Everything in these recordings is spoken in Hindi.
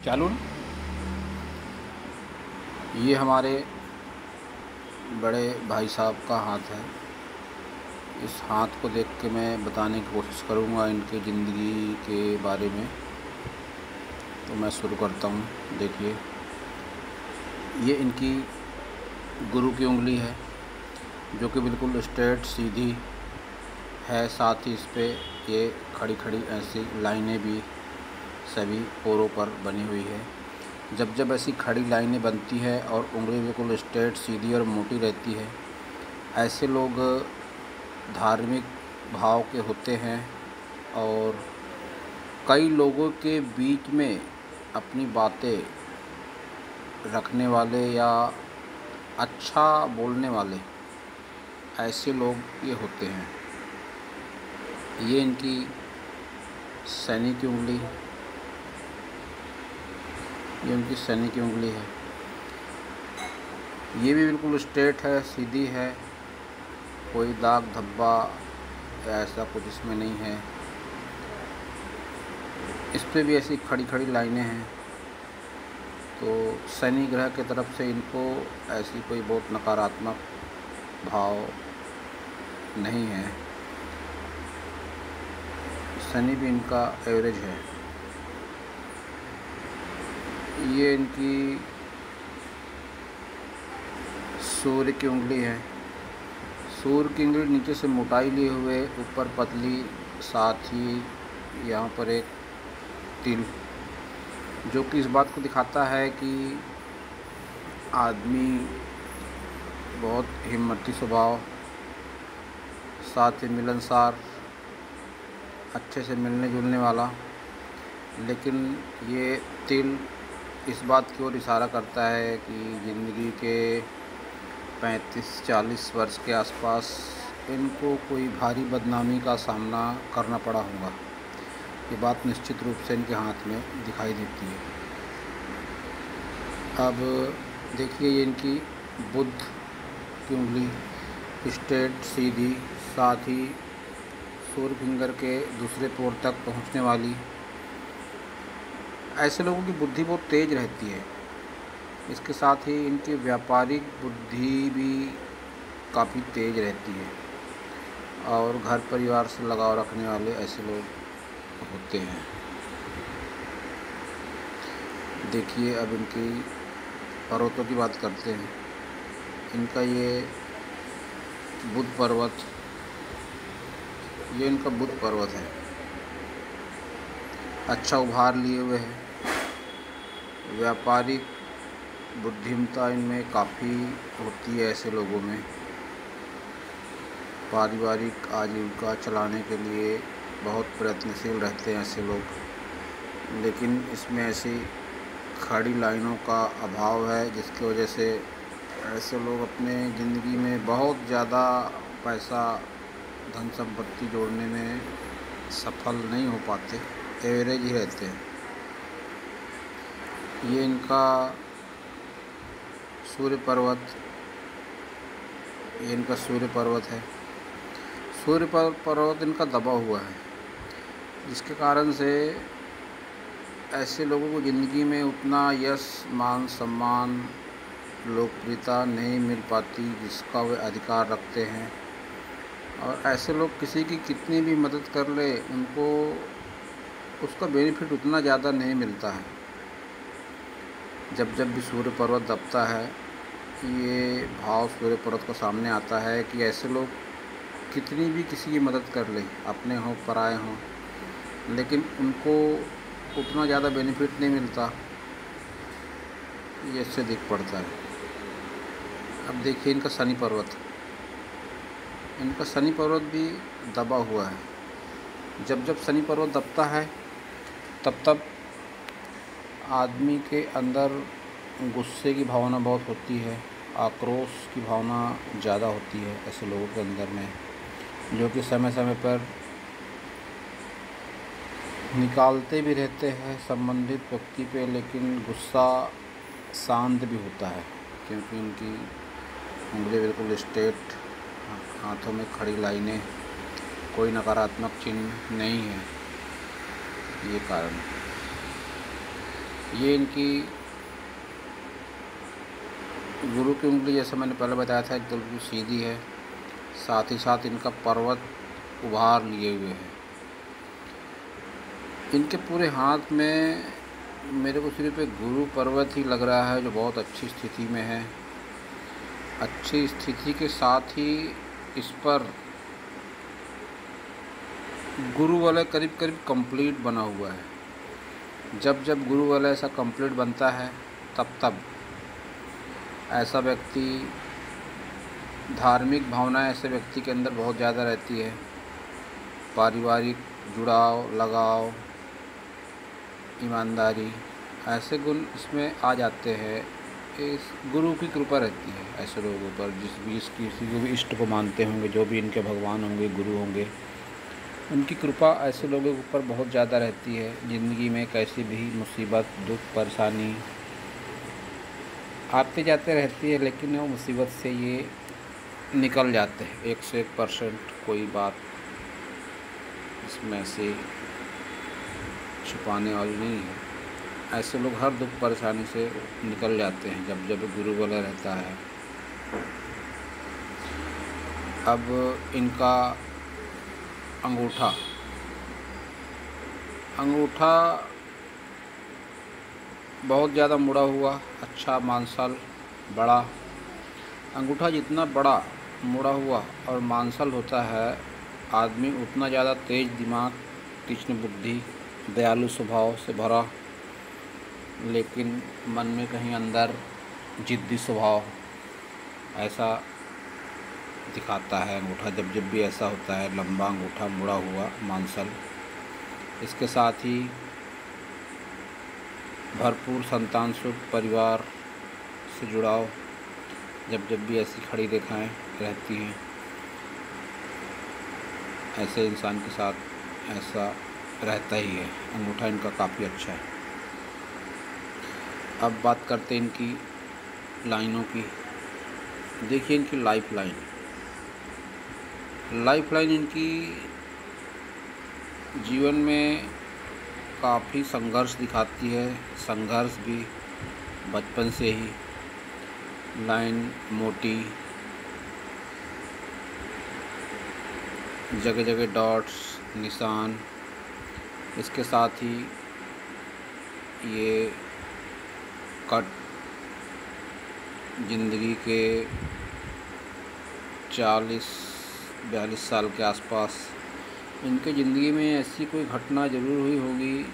चालू ना। ये हमारे बड़े भाई साहब का हाथ है। इस हाथ को देख के मैं बताने की कोशिश करूँगा इनके ज़िंदगी के बारे में। तो मैं शुरू करता हूँ। देखिए, ये इनकी गुरु की उंगली है जो कि बिल्कुल स्ट्रेट सीधी है। साथ ही इस पे ये खड़ी खड़ी ऐसी लाइनें भी सभी पोरों पर बनी हुई है। जब जब ऐसी खड़ी लाइनें बनती है और उंगली बिल्कुल स्ट्रेट सीधी और मोटी रहती है, ऐसे लोग धार्मिक भाव के होते हैं और कई लोगों के बीच में अपनी बातें रखने वाले या अच्छा बोलने वाले ऐसे लोग ये होते हैं। ये इनकी शनि की उंगली, ये उनकी शनि की उंगली है। ये भी बिल्कुल स्ट्रेट है, सीधी है, कोई दाग धब्बा या ऐसा कुछ इसमें नहीं है। इस पे भी ऐसी खड़ी खड़ी लाइनें हैं। तो शनि ग्रह की तरफ से इनको ऐसी कोई बहुत नकारात्मक भाव नहीं है। शनि भी इनका एवरेज है। ये इनकी सूर्य की उंगली है। सूर्य की उंगली नीचे से मोटाई लिए हुए, ऊपर पतली, साथ ही यहाँ पर एक तिल, जो कि इस बात को दिखाता है कि आदमी बहुत हिम्मती स्वभाव, साथ ही मिलनसार, अच्छे से मिलने जुलने वाला। लेकिन ये तिल इस बात की ओर इशारा करता है कि ज़िंदगी के 35-40 वर्ष के आसपास इनको कोई भारी बदनामी का सामना करना पड़ा होगा। ये बात निश्चित रूप से इनके हाथ में दिखाई देती है। अब देखिए, ये इनकी बुध की उंगली स्ट्रेट सीधी, साथ ही सूर्य फिंगर के दूसरे पोर तक पहुंचने वाली। ऐसे लोगों की बुद्धि बहुत तेज रहती है। इसके साथ ही इनकी व्यापारिक बुद्धि भी काफ़ी तेज रहती है और घर परिवार से लगाव रखने वाले ऐसे लोग होते हैं। देखिए, अब इनकी पर्वतों की बात करते हैं। इनका ये बुध पर्वत, ये इनका बुध पर्वत है। अच्छा उभार लिए हुए है। व्यापारिक बुद्धिमत्ता इनमें काफ़ी होती है। ऐसे लोगों में पारिवारिक आजीविका चलाने के लिए बहुत प्रयत्नशील रहते हैं ऐसे लोग। लेकिन इसमें ऐसी खड़ी लाइनों का अभाव है, जिसकी वजह से ऐसे लोग अपने ज़िंदगी में बहुत ज़्यादा पैसा, धन संपत्ति जोड़ने में सफल नहीं हो पाते, एवरेज ही रहते हैं। ये इनका सूर्य पर्वत, ये इनका सूर्य पर्वत है। सूर्य पर्वत इनका दबा हुआ है, जिसके कारण से ऐसे लोगों को ज़िंदगी में उतना यश, मान सम्मान, लोकप्रियता नहीं मिल पाती जिसका वे अधिकार रखते हैं। और ऐसे लोग किसी की कितनी भी मदद कर ले, उनको उसका बेनिफिट उतना ज़्यादा नहीं मिलता है। जब जब भी सूर्य पर्वत दबता है, ये भाव सूर्य पर्वत को सामने आता है कि ऐसे लोग कितनी भी किसी की मदद कर ले, अपने हों पराए हों, लेकिन उनको उतना ज़्यादा बेनिफिट नहीं मिलता। ये इससे दिख पड़ता है। अब देखिए, इनका शनि पर्वत, इनका शनि पर्वत भी दबा हुआ है। जब जब शनि पर्वत दबता है, तब तब आदमी के अंदर गुस्से की भावना बहुत होती है, आक्रोश की भावना ज़्यादा होती है ऐसे लोगों के अंदर में, जो कि समय समय पर निकालते भी रहते हैं संबंधित व्यक्ति पे। लेकिन गुस्सा शांत भी होता है, क्योंकि इनकी उंगली बिल्कुल स्ट्रेट, हाथों में खड़ी लाइनें, कोई नकारात्मक चिन्ह नहीं है। ये कारण ये इनकी गुरु की उंगली, जैसे मैंने पहले बताया था, एकदम बिल्कुल सीधी है। साथ ही साथ इनका पर्वत उभार लिए हुए है। इनके पूरे हाथ में मेरे को सिर्फ एक गुरु पर्वत ही लग रहा है, जो बहुत अच्छी स्थिति में है। अच्छी स्थिति के साथ ही इस पर गुरु वलय करीब करीब कंप्लीट बना हुआ है। जब जब गुरु वलय ऐसा कंप्लीट बनता है, तब तब ऐसा व्यक्ति, धार्मिक भावना ऐसे व्यक्ति के अंदर बहुत ज़्यादा रहती है। पारिवारिक जुड़ाव, लगाव, ईमानदारी, ऐसे गुण इसमें आ जाते हैं। इस गुरु की कृपा रहती है ऐसे लोगों पर, किसी को भी इष्ट को मानते होंगे, जो भी इनके भगवान होंगे, गुरु होंगे, उनकी कृपा ऐसे लोगों के ऊपर बहुत ज़्यादा रहती है। ज़िंदगी में कैसी भी मुसीबत, दुख, परेशानी आते जाते रहती है, लेकिन वो मुसीबत से ये निकल जाते हैं 101%। कोई बात इसमें से छुपाने वाली नहीं है। ऐसे लोग हर दुख परेशानी से निकल जाते हैं जब जब गुरु वलय रहता है। अब इनका अंगूठा बहुत ज़्यादा मुड़ा हुआ, अच्छा, मांसल, बड़ा। अंगूठा जितना बड़ा, मुड़ा हुआ और मांसल होता है, आदमी उतना ज़्यादा तेज दिमाग, तीक्ष्ण बुद्धि, दयालु स्वभाव से भरा, लेकिन मन में कहीं अंदर जिद्दी स्वभाव ऐसा दिखाता है अंगूठा। जब जब भी ऐसा होता है, लंबा अंगूठा, मुड़ा हुआ, मांसल। इसके साथ ही भरपूर संतान सुख, परिवार से जुड़ाव, जब जब भी ऐसी खड़ी रेखाएं रहती हैं, ऐसे इंसान के साथ ऐसा रहता ही है। अंगूठा इनका काफ़ी अच्छा है। अब बात करते हैं इनकी लाइनों की। देखिए इनकी लाइफ लाइन इनकी जीवन में काफ़ी संघर्ष दिखाती है। संघर्ष भी बचपन से ही। लाइन मोटी, जगह जगह डॉट्स, निशान। इसके साथ ही ये कट ज़िंदगी के 40-42 साल के आसपास इनके ज़िंदगी में ऐसी कोई घटना ज़रूर हुई होगी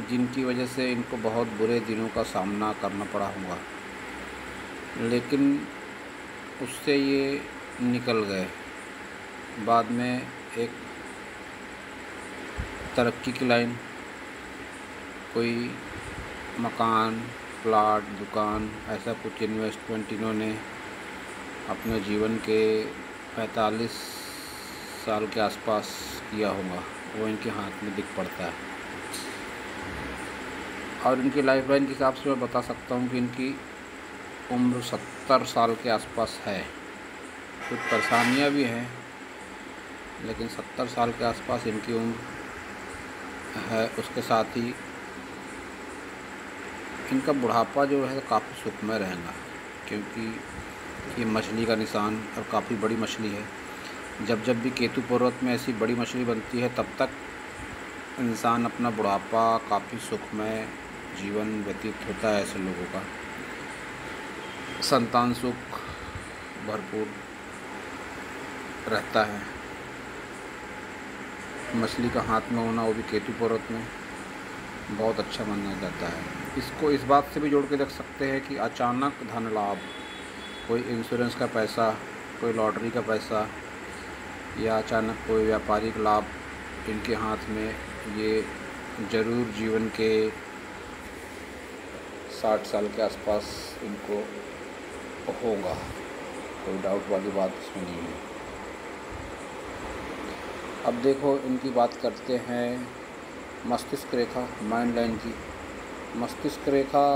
जिनकी वजह से इनको बहुत बुरे दिनों का सामना करना पड़ा होगा, लेकिन उससे ये निकल गए। बाद में एक तरक्की की लाइन, कोई मकान, प्लाट, दुकान, ऐसा कुछ इन्वेस्टमेंट इन्होंने अपने जीवन के 45 साल के आसपास किया होगा, वो इनके हाथ में दिख पड़ता है। और इनकी लाइफ लाइन के हिसाब से मैं बता सकता हूँ कि इनकी उम्र 70 साल के आसपास है। कुछ परेशानियाँ भी हैं, लेकिन 70 साल के आसपास इनकी उम्र है। उसके साथ ही इनका बुढ़ापा जो है काफ़ी सुखमय रहेगा, क्योंकि ये मछली का निशान और काफ़ी बड़ी मछली है। जब जब भी केतु पर्वत में ऐसी बड़ी मछली बनती है, तब तक इंसान अपना बुढ़ापा काफ़ी सुखमय जीवन व्यतीत होता है ऐसे लोगों का। संतान सुख भरपूर रहता है। मछली का हाथ में होना, वो भी केतु पर्वत में, बहुत अच्छा माना जाता है। इसको इस बात से भी जोड़ के देख सकते हैं कि अचानक धन लाभ, कोई इंश्योरेंस का पैसा, कोई लॉटरी का पैसा, या अचानक कोई व्यापारिक लाभ इनके हाथ में, ये ज़रूर जीवन के 60 साल के आसपास इनको होगा। कोई डाउट वाली बात इसमें नहीं है। अब देखो इनकी बात करते हैं मस्तिष्क रेखा, माइंड लाइन की। मस्तिष्क रेखा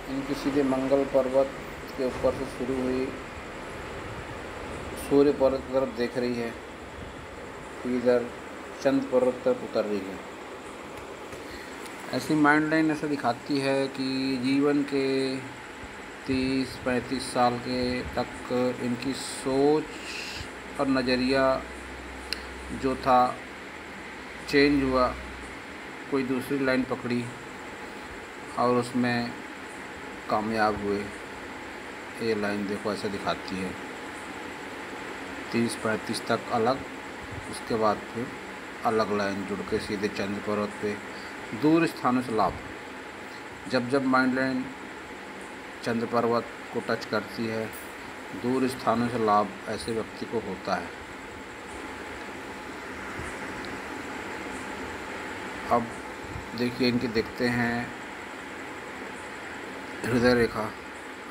इनकी सीधे मंगल पर्वत के ऊपर से शुरू हुई, सूर्य पर्वत की तरफ देख रही है, फिर इधर चंद्र पर्वत तरफ उतर रही है। ऐसी माइंड लाइन ऐसा दिखाती है कि जीवन के 30-35 साल के तक इनकी सोच और नज़रिया जो था चेंज हुआ, कोई दूसरी लाइन पकड़ी और उसमें कामयाब हुए। ये लाइन देखो ऐसे दिखाती है, 30-35 तक अलग, उसके बाद फिर अलग लाइन जुड़ के सीधे चंद्र पर्वत पे दूर स्थानों से लाभ। जब जब माइंड लाइन चंद्र पर्वत को टच करती है, दूर स्थानों से लाभ ऐसे व्यक्ति को होता है। अब देखिए इनके देखते हैं हृदय रेखा,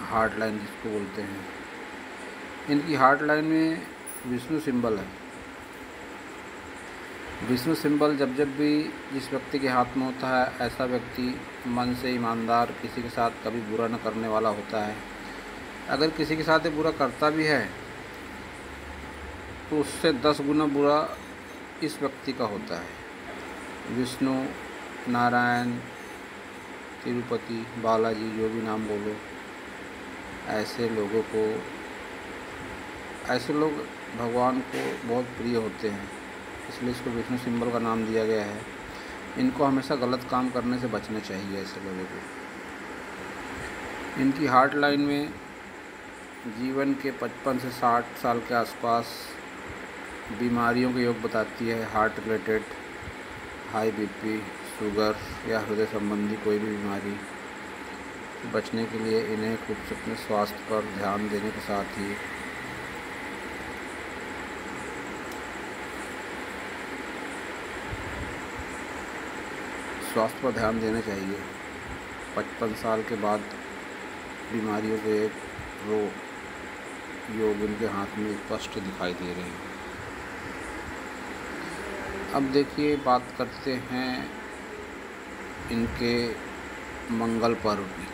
हार्ट लाइन जिसको बोलते हैं। इनकी हार्ट लाइन में विष्णु सिंबल है। विष्णु सिंबल जब जब भी जिस व्यक्ति के हाथ में होता है, ऐसा व्यक्ति मन से ईमानदार, किसी के साथ कभी बुरा न करने वाला होता है। अगर किसी के साथ ये बुरा करता भी है तो उससे 10 गुना बुरा इस व्यक्ति का होता है। विष्णु, नारायण, तिरुपति, बालाजी, जो भी नाम बोलो, ऐसे लोग भगवान को बहुत प्रिय होते हैं, इसलिए इसको विष्णु सिंबल का नाम दिया गया है। इनको हमेशा गलत काम करने से बचना चाहिए ऐसे लोगों को। इनकी हार्ट लाइन में जीवन के 55 से 60 साल के आसपास बीमारियों के योग बताती है। Heart related, high BP, sugar या हृदय संबंधी कोई भी बीमारी से बचने के लिए इन्हें खुद से अपने स्वास्थ्य पर ध्यान देने के साथ ही स्वास्थ्य पर ध्यान देना चाहिए। 55 साल के बाद बीमारियों के योग इनके हाथ में स्पष्ट दिखाई दे रहे हैं। अब देखिए बात करते हैं इनके मंगल पर्व की।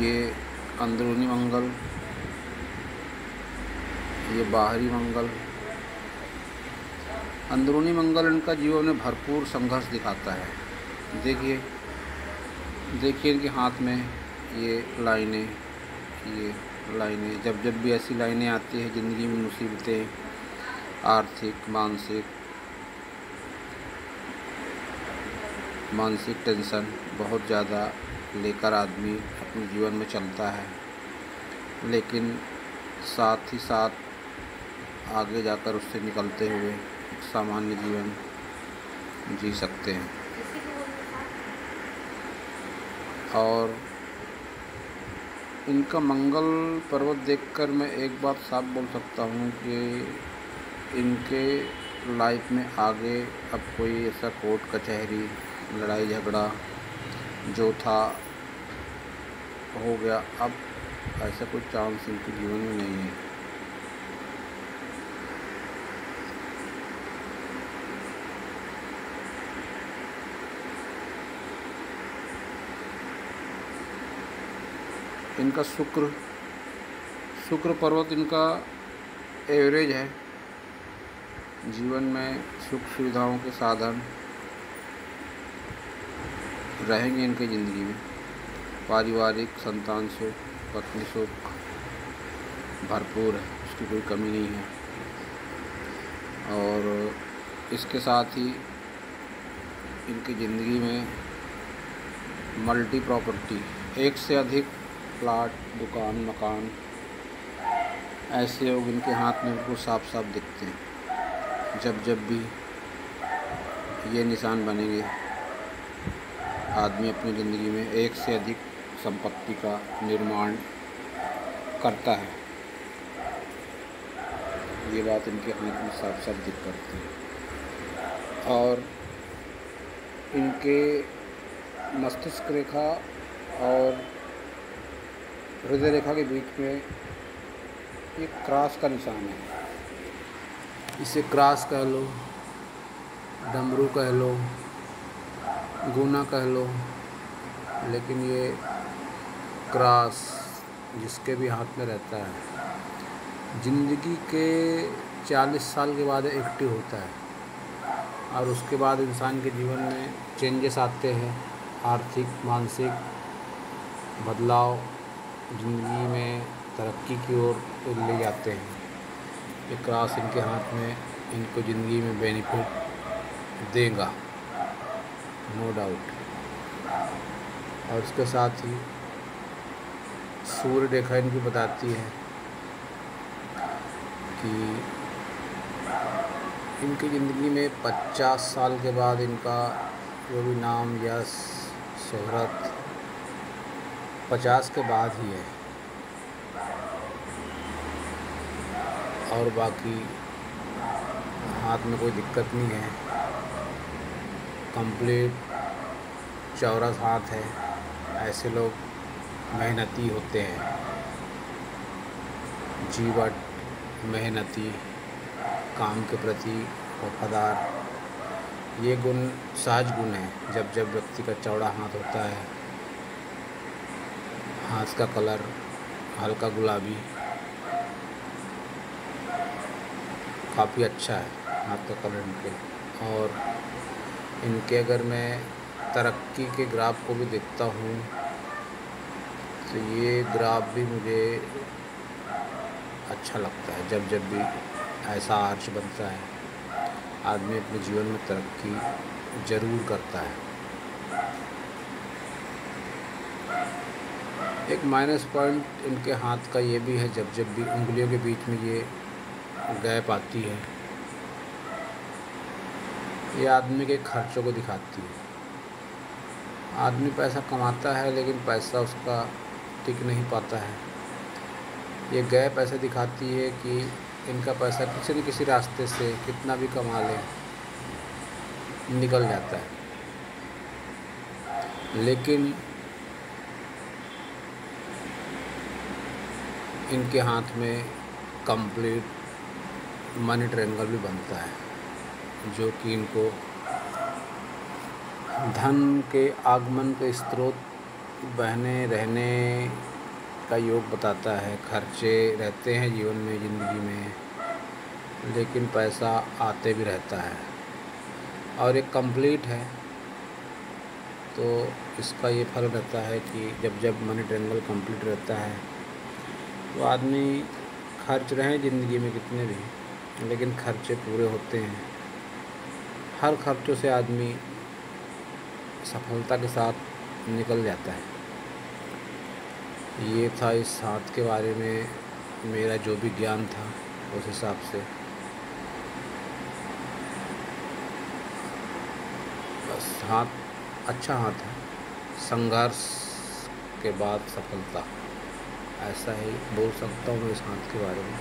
ये अंदरूनी मंगल, ये बाहरी मंगल। अंदरूनी मंगल इनका जीवन में भरपूर संघर्ष दिखाता है। देखिए इनके हाथ में ये लाइनें जब जब भी ऐसी लाइनें आती है ज़िंदगी में, मुसीबतें, आर्थिक, मानसिक टेंशन बहुत ज़्यादा लेकर आदमी अपने जीवन में चलता है, लेकिन साथ ही साथ आगे जाकर उससे निकलते हुए एक सामान्य जीवन जी सकते हैं। और इनका मंगल पर्वत देखकर मैं एक बात साफ बोल सकता हूँ कि इनके लाइफ में आगे अब कोई ऐसा कोर्ट कचहरी, लड़ाई झगड़ा जो था हो गया, अब ऐसा कोई चांस इनके जीवन में नहीं है। इनका शुक्र पर्वत इनका एवरेज है। जीवन में सुख सुविधाओं के साधन रहेंगे इनकी ज़िंदगी में। पारिवारिक, संतान सुख, पत्नी सुख भरपूर है, उसकी कोई कमी नहीं है। और इसके साथ ही इनकी ज़िंदगी में मल्टी प्रॉपर्टी, एक से अधिक प्लाट, दुकान, मकान, ऐसे लोग इनके हाथ में बिल्कुल साफ साफ दिखते हैं। जब भी ये निशान बनेंगे, आदमी अपनी ज़िंदगी में एक से अधिक संपत्ति का निर्माण करता है। ये बात इनके हाथ में साफ साफ दिख पड़ती है। और इनके मस्तिष्क रेखा और हृदय रेखा के बीच में एक क्रॉस का निशान है। इसे क्रॉस कह लो, डमरू कह लो, गुना कह लो, लेकिन ये क्रॉस जिसके भी हाथ में रहता है, ज़िंदगी के 40 साल के बाद एक्टिव होता है। और उसके बाद इंसान के जीवन में चेंजेस आते हैं, आर्थिक मानसिक बदलाव ज़िंदगी में तरक्की की ओर ले जाते हैं। ये क्रॉस इनके हाथ में इनको ज़िंदगी में बेनिफिट देगा, नो डाउट। और इसके साथ ही सूर्य रेखा इनकी बताती है कि इनकी ज़िंदगी में 50 साल के बाद इनका जो भी नाम या शोहरत 50 के बाद ही है। और बाकी हाथ में कोई दिक्कत नहीं है, कंप्लीट चौरस हाथ है। ऐसे लोग मेहनती होते हैं, जीवट, मेहनती, काम के प्रति वफादार, ये गुण सहज गुण हैं। जब जब व्यक्ति का चौड़ा हाथ होता है, हाथ का कलर हल्का गुलाबी, काफ़ी अच्छा है हाथ का कलर इनके। और इनके अगर मैं तरक्की के ग्राफ को भी देखता हूँ तो ये ग्राफ भी मुझे अच्छा लगता है। जब जब भी ऐसा आर्च बनता है, आदमी अपने जीवन में तरक्की ज़रूर करता है। एक माइनस पॉइंट इनके हाथ का ये भी है, जब जब भी उंगलियों के बीच में ये गैप आती है, ये आदमी के खर्चों को दिखाती है। आदमी पैसा कमाता है लेकिन पैसा उसका टिक नहीं पाता है। ये गैप ऐसे दिखाती है कि इनका पैसा किसी न किसी रास्ते से कितना भी कमा ले निकल जाता है। लेकिन इनके हाथ में कंप्लीट मनी ट्रायंगल भी बनता है, जो कि इनको धन के आगमन के स्रोत बहने रहने का योग बताता है। खर्चे रहते हैं जीवन में, ज़िंदगी में, लेकिन पैसा आते भी रहता है। और एक कंप्लीट है तो इसका ये फल रहता है कि जब जब मनी ट्रायंगल कंप्लीट रहता है तो आदमी खर्च रहे ज़िंदगी में कितने भी, लेकिन खर्चे पूरे होते हैं। हर खर्चों से आदमी सफलता के साथ निकल जाता है। ये था इस हाथ के बारे में मेरा जो भी ज्ञान था, उस हिसाब से बस। हाथ अच्छा हाथ है, संघर्ष के बाद सफलता, ऐसा ही बोल सकता हूँ मैं इस हाथ के बारे में।